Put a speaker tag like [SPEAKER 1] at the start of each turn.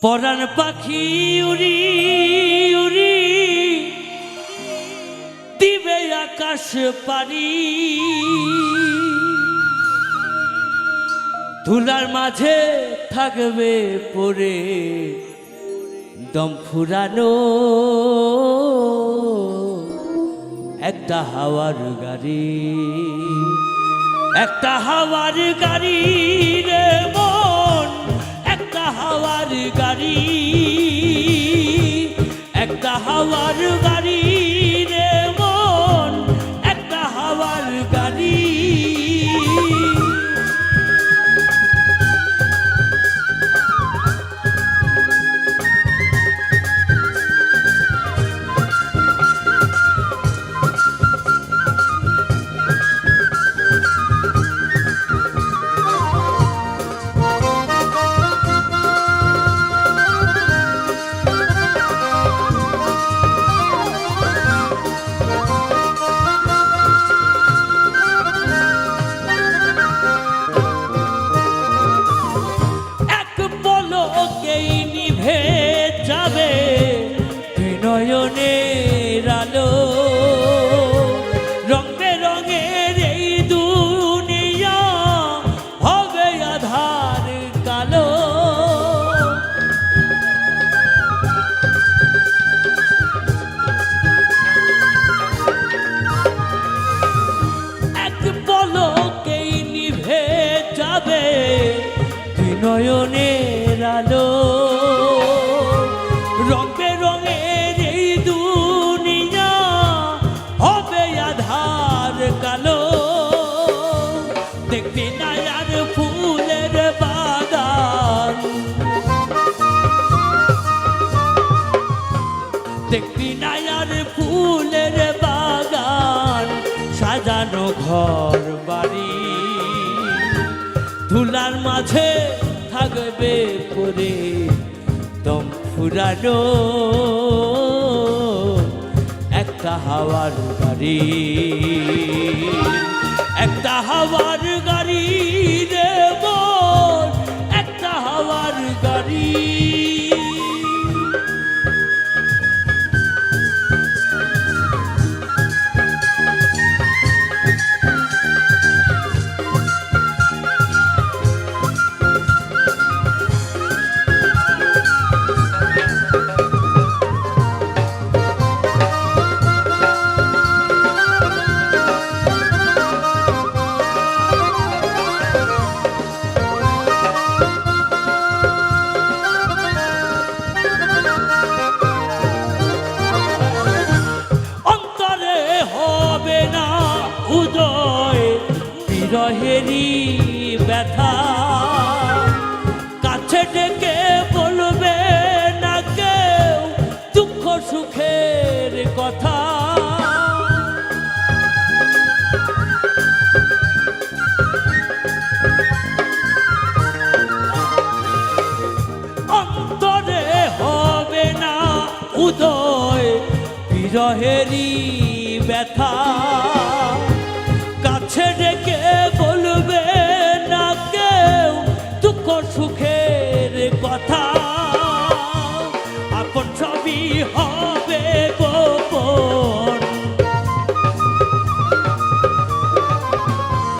[SPEAKER 1] পরাণ পাখি উড়ি উড়ি দিবে আকাশ পারি, ধুলার মাঝে থাকবে পড়ে দম ফুরানো একটা হাওয়ার গাড়ি, একটা হাওয়ার গাড়ি রে মন, একটা হাওয়ার গাড়ি, একটা হাওয়ার গাড়ি রে মন, একটা হাওয়ার গাড়ি। নয়নের আলো রং বেরঙের এই দুনিয়া হবে আধার কালো, এক পলকেই নিভে যাবে নয়নের আলো, রং বেরঙের এই দুনিয়া হবে আধার কালো। দেখবি না আর ফুলের বাগান, দেখবি না আর ফুলের বাগান, সাজানো ঘর বাড়ি, ধুলার মাঝে থাকবে পরে দম ফুরানো একটা হাওয়ার গাড়ি, একটা হাওয়ার গাড়ি রে মন, একটা হাওয়ার গাড়ি। বিরহেরই ব্যথা কাছে ডেকে বলবে না কেউ দুঃখ সুখের কথা, অন্তরে হবে না উদয় বিরহেরই